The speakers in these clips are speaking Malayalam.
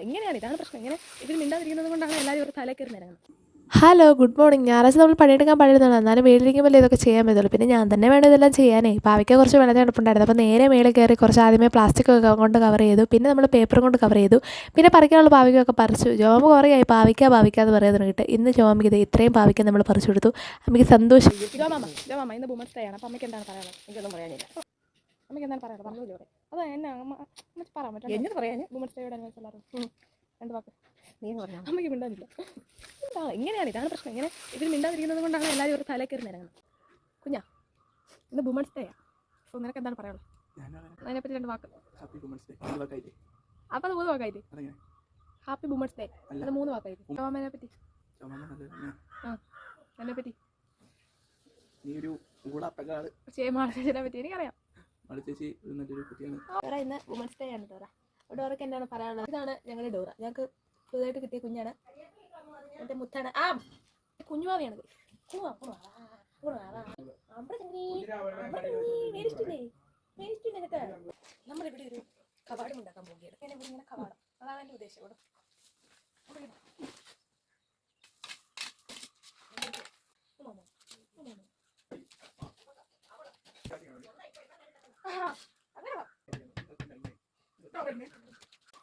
ഇങ്ങനെയാണ് ഇതാണ് പ്രശ്നം. ഇങ്ങനെ ഇതിൽ മിണ്ടാതിരിക്കുന്നത് കൊണ്ടാണ് എല്ലാവരും ഒരു തലയിൽ കയറി നിരങ്ങുന്നത്. Hello, good morning. ഞായറാഴ്ച നമ്മൾ പണിയെടുക്കാൻ പണിയെടുത്താണ്, എന്നാലും വീട്ടിലിരിക്കുമ്പോൾ ഇതൊക്കെ ചെയ്യാൻ പറ്റുള്ളൂ. പിന്നെ ഞാൻ തന്നെ വേണം ഇതെല്ലാം ചെയ്യാനേ. പാവയ്ക്ക കുറച്ച് വിളഞ്ഞെടുപ്പുണ്ടായിരുന്നു, അപ്പോൾ നേരെ മേളിൽ കയറി കുറച്ച് ആദ്യമേ പ്ലാസ്റ്റിക് കൊണ്ട് കവർ ചെയ്തു, പിന്നെ നമ്മൾ പേപ്പറും കൊണ്ട് കവർ ചെയ്തു, പിന്നെ പറിക്കാനുള്ള പാവയ്ക്കൊക്കെ പറിച്ചു. ജോമ കുറേയായി പാവയ്ക്ക എന്ന് പറയാൻ തുടങ്ങിയിട്ട്. ഇന്ന് ജോമയ്ക്ക് ഇത് ഇത്രയും പാവയ്ക്ക നമ്മൾ പറിച്ചു കൊടുത്തു. അമ്മയ്ക്ക് സന്തോഷം. ജോമാമ ഇന്ന് വുമൻസ് ഡേ ആണ്, അപ്പോൾ അമ്മയ്ക്ക് എന്താണ് പറയാനുള്ളത്? എനിക്കൊന്നും പറയാനില്ല. അമ്മയ്ക്ക് എന്താണ് പറയാനുള്ളത്? പറഞ്ഞില്ല ഇവിടെ. അതാ എന്നെ അമ്മ പറയാൻ പറ്റും. എന്നെ പറയാൻ വുമൻസ് ഡേയോട് അനുസരിച്ച് എല്ലാവരും രണ്ട് വാക്ക് നീ പറയാം. അമ്മയ്ക്ക് മിണ്ടാതില്ല. ഇങ്ങനെയാണ് ഇതാണ് പ്രശ്നം. ഇങ്ങനെ ഇതിൽ മിണ്ടാതിരിക്കുന്നത് കൊണ്ടാണ് എല്ലാവരും ഒരു തലയിൽ കയറി നിരങ്ങുന്നത്. കുഞ്ഞാ, ഇന്ന് വുമൻസ് ഡേ ആണ്, അപ്പോൾ നിനക്ക് എന്താണ് പറയാനുള്ളത്? അതിനെപ്പറ്റി രണ്ട് വാക്ക്. അപ്പോൾ അത് 3 വാക്കായിട്ട് ഹാപ്പി വുമൻസ് ഡേ, അത് 3 വാക്കായിട്ട്. ജോമാമനെ പറ്റി എന്നെ പറ്റി പറ്റി എനിക്കറിയാം. ഡോറ ഇന്ന് വുമൻസ് ഡേ ആണ്. ഡോറയ്ക്ക് എന്താണ് പറയാനുള്ളത്? ഇതാണ് ഞങ്ങളുടെ ഡോറ. ഞങ്ങൾക്ക് പുതുതായിട്ട് കിട്ടിയ കുഞ്ഞാണ്, എൻ്റെ മുത്താണ്. കുഞ്ഞുമാവിയാണ്. നമ്മളിവിടെ ഒരു കവാടം ഉണ്ടാക്കാൻ പോവുകയാണ്. ഇങ്ങനെ കവാടം, അതാണ് എൻ്റെ ഉദ്ദേശം. ഇവിടെ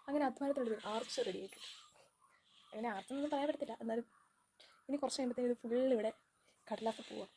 അങ്ങനെ അധ്വാനത്തോട് ആർച്ച് റെഡി ആയിട്ടുണ്ട്. അങ്ങനെ ആർച്ചൊന്നും പറയാൻ പറ്റത്തില്ല, എന്നാലും ഇനി കുറച്ച് കഴിയുമ്പോഴത്തേക്കും ഇത് ഫുള്ള് ഇവിടെ കടലാസ് പോവാം.